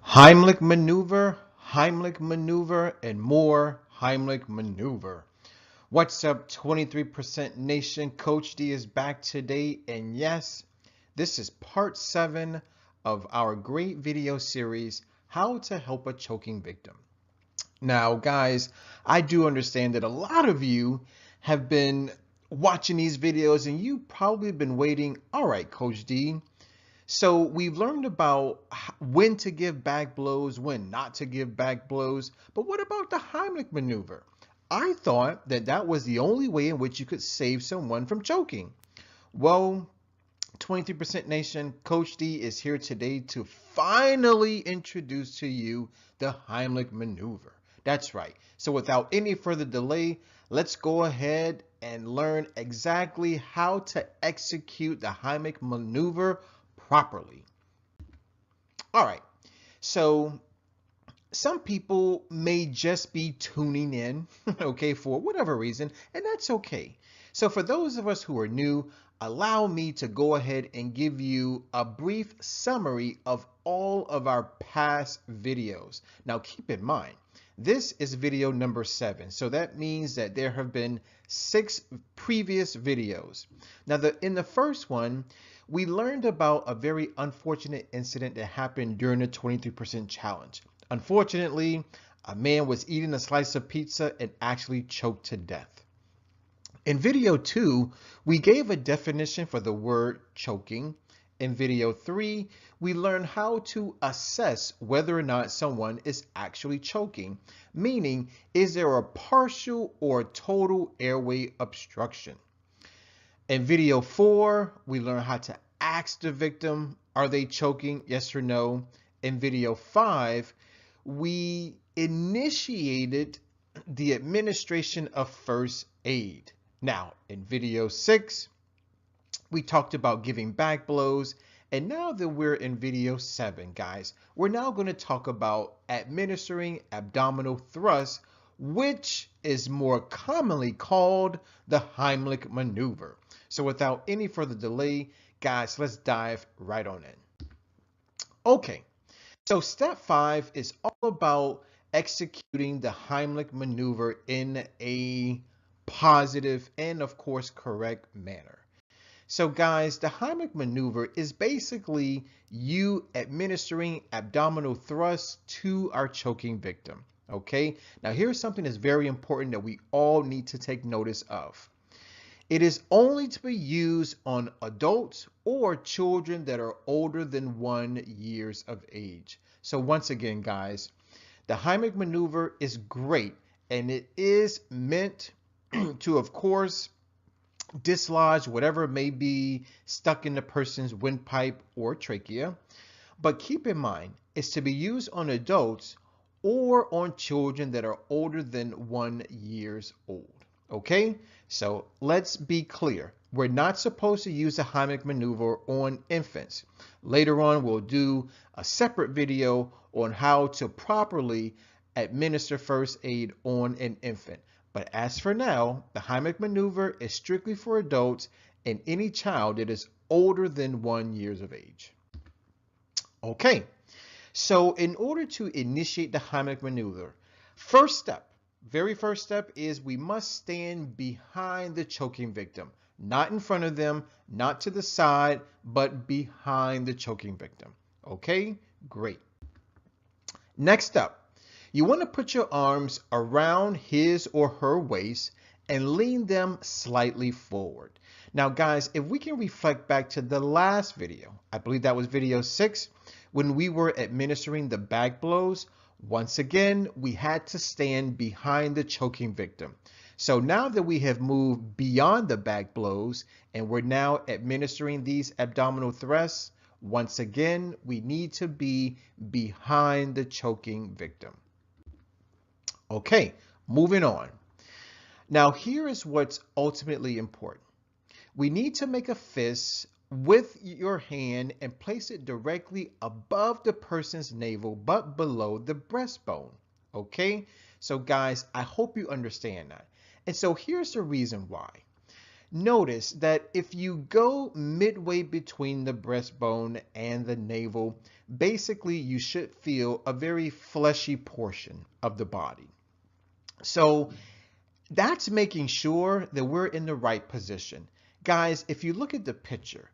Heimlich maneuver, and more Heimlich maneuver. What's up, 23% Nation? Coach D is back today, and yes, this is part 7 of our great video series, How to Help a Choking Victim. Now, guys, I do understand that a lot of you have been watching these videos, and you've probably been waiting, all right, Coach D, so we've learned about when to give back blows, when not to give back blows, but what about the Heimlich maneuver? I thought that that was the only way in which you could save someone from choking. Well, 23% Nation, Coach D is here today to finally introduce to you the Heimlich maneuver. That's right. So without any further delay, let's go ahead and learn exactly how to execute the Heimlich maneuver properly. All right, so some people may just be tuning in, okay, for whatever reason, and that's okay. So for those of us who are new, allow me to go ahead and give you a brief summary of all of our past videos. Now keep in mind, this is video number 7, so that means that there have been 6 previous videos. Now in the first one, we learned about a very unfortunate incident that happened during the 23% challenge. Unfortunately, a man was eating a slice of pizza and actually choked to death. In video 2, we gave a definition for the word choking. In video 3, we learned how to assess whether or not someone is actually choking, meaning is there a partial or total airway obstruction. In video 4, we learned how to ask the victim, are they choking, yes or no? In video 5, we initiated the administration of first aid. Now, in video 6, we talked about giving back blows. And now that we're in video 7, guys, we're now going to talk about administering abdominal thrust, which is more commonly called the Heimlich maneuver. So without any further delay, guys, let's dive right on in. Okay, so step 5 is all about executing the Heimlich maneuver in a positive and, of course, correct manner. So guys, the Heimlich maneuver is basically you administering abdominal thrust to our choking victim. Okay, now here's something that's very important that we all need to take notice of. It is only to be used on adults or children that are older than 1 year of age. So once again, guys, the Heimlich maneuver is great and it is meant to, of course, dislodge whatever may be stuck in the person's windpipe or trachea. But keep in mind, it's to be used on adults or on children that are older than 1 year old. Okay, so let's be clear. We're not supposed to use the Heimlich maneuver on infants. Later on, we'll do a separate video on how to properly administer first aid on an infant. But as for now, the Heimlich maneuver is strictly for adults and any child that is older than 1 year of age. Okay, so in order to initiate the Heimlich maneuver, very first step is we must stand behind the choking victim, not in front of them, not to the side, but behind the choking victim. Okay, great. Next up, you want to put your arms around his or her waist and lean them slightly forward. Now, guys, if we can reflect back to the last video, I believe that was video 6, when we were administering the back blows, once again, we had to stand behind the choking victim. So now that we have moved beyond the back blows and we're now administering these abdominal thrusts, once again, we need to be behind the choking victim. Okay, moving on. Now here is what's ultimately important. We need to make a fist with your hand and place it directly above the person's navel but below the breastbone. Okay, so guys, I hope you understand that. And so here's the reason why. notice that if you go midway between the breastbone and the navel, basically you should feel a very fleshy portion of the body. So that's making sure that we're in the right position. Guys, if you look at the picture,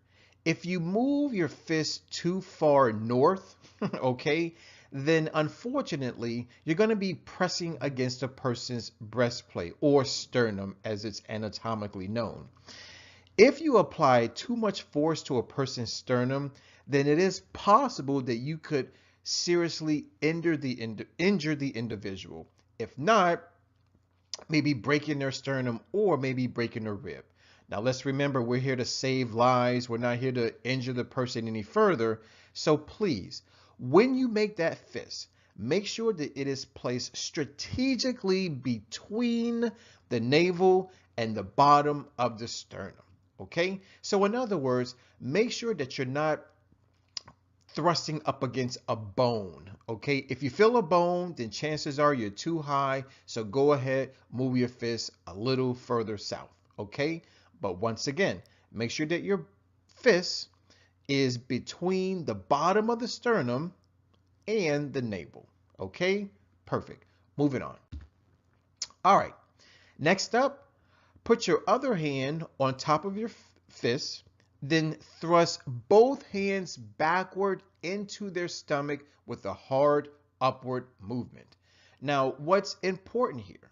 if you move your fist too far north, okay, then unfortunately, you're going to be pressing against a person's breastplate or sternum as it's anatomically known. If you apply too much force to a person's sternum, then it is possible that you could seriously injure the individual. If not, maybe breaking their sternum or maybe breaking a rib. Now let's remember, we're here to save lives. We're not here to injure the person any further. So please, when you make that fist, make sure that it is placed strategically between the navel and the bottom of the sternum. Okay? So in other words, make sure that you're not thrusting up against a bone. Okay, if you feel a bone, then chances are you're too high, so go ahead, move your fist a little further south. Okay, but once again, make sure that your fist is between the bottom of the sternum and the navel. Okay, perfect. Moving on. All right, next up, put your other hand on top of your fist, then thrust both hands backward into their stomach with a hard upward movement. Now, what's important here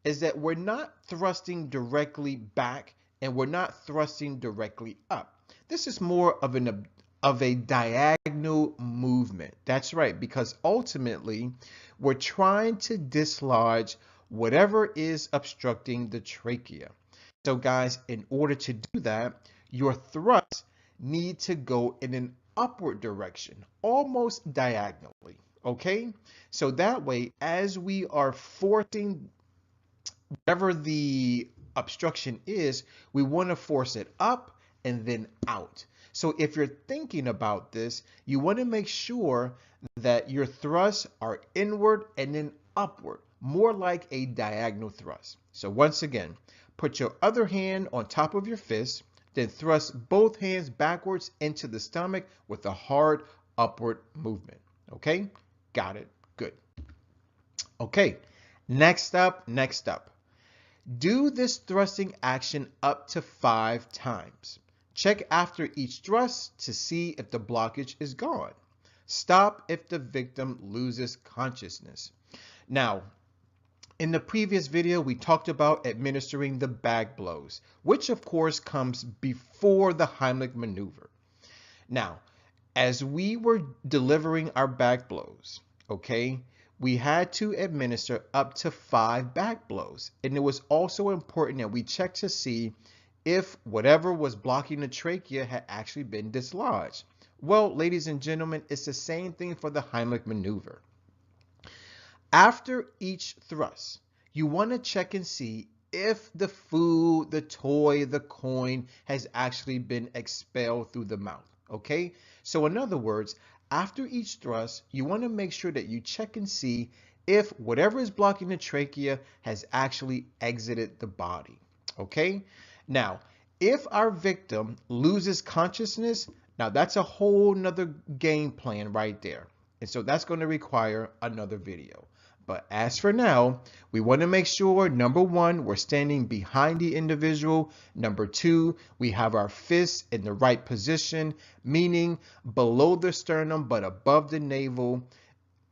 is that we're not thrusting directly back and we're not thrusting directly up. This is more of a diagonal movement. That's right, because ultimately we're trying to dislodge whatever is obstructing the trachea. So guys, in order to do that, your thrusts need to go in an upward direction, almost diagonally, okay? So that way, as we are forcing whatever the obstruction is, we want to force it up and then out. So if you're thinking about this, you want to make sure that your thrusts are inward and then upward, more like a diagonal thrust. So once again, put your other hand on top of your fist, then thrust both hands backwards into the stomach with a hard upward movement. Okay, got it, good. Okay, next up. Do this thrusting action up to 5 times. Check after each thrust to see if the blockage is gone. Stop if the victim loses consciousness. Now, in the previous video, we talked about administering the back blows, which of course comes before the Heimlich maneuver. Now, as we were delivering our back blows, okay, we had to administer up to 5 back blows. And it was also important that we check to see if whatever was blocking the trachea had actually been dislodged. Well, ladies and gentlemen, it's the same thing for the Heimlich maneuver. After each thrust, you want to check and see if the food, the toy, the coin has actually been expelled through the mouth, okay? So in other words, after each thrust, you want to make sure that you check and see if whatever is blocking the trachea has actually exited the body, okay? Now, if our victim loses consciousness, now that's a whole nother game plan right there. And so that's going to require another video. But as for now, we want to make sure, number 1, we're standing behind the individual. Number 2, we have our fists in the right position, meaning below the sternum but above the navel.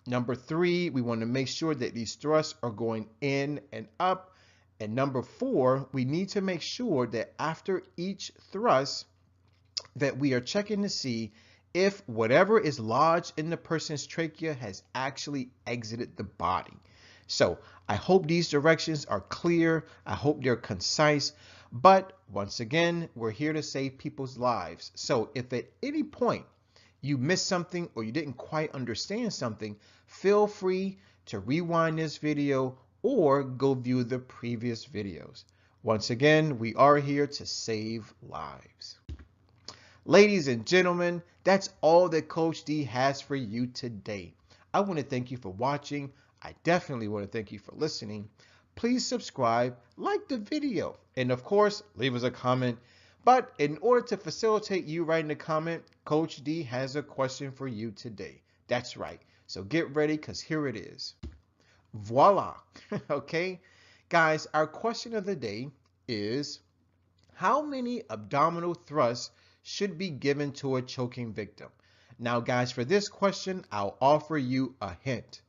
Number 3, we want to make sure that these thrusts are going in and up. And number 4, we need to make sure that after each thrust that we are checking to see if whatever is lodged in the person's trachea has actually exited the body. So I hope these directions are clear. I hope they're concise. But once again, we're here to save people's lives. So if at any point you missed something or you didn't quite understand something, feel free to rewind this video or go view the previous videos. Once again, we are here to save lives. Ladies and gentlemen, that's all that Coach D has for you today. I want to thank you for watching. I definitely want to thank you for listening. please subscribe, like the video, and of course, leave us a comment. But in order to facilitate you writing a comment, Coach D has a question for you today. That's right. So get ready, because here it is. Voila. Okay. Guys, our question of the day is, how many abdominal thrusts should be given to a choking victim? Now, guys, for this question, I'll offer you a hint.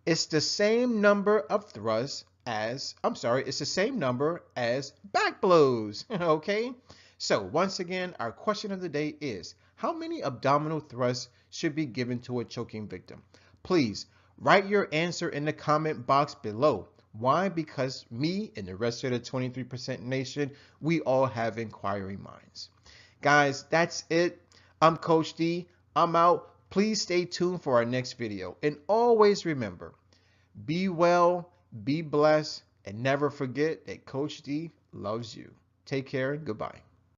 It's the same number of thrusts as, it's the same number as back blows. Okay? So once again, our question of the day is, how many abdominal thrusts should be given to a choking victim? Please write your answer in the comment box below. Why? Because me and the rest of the 23% nation, we all have inquiring minds. Guys, that's it. I'm Coach D. I'm out. Please stay tuned for our next video. And always remember, be well, be blessed, and never forget that Coach D loves you. Take care and goodbye.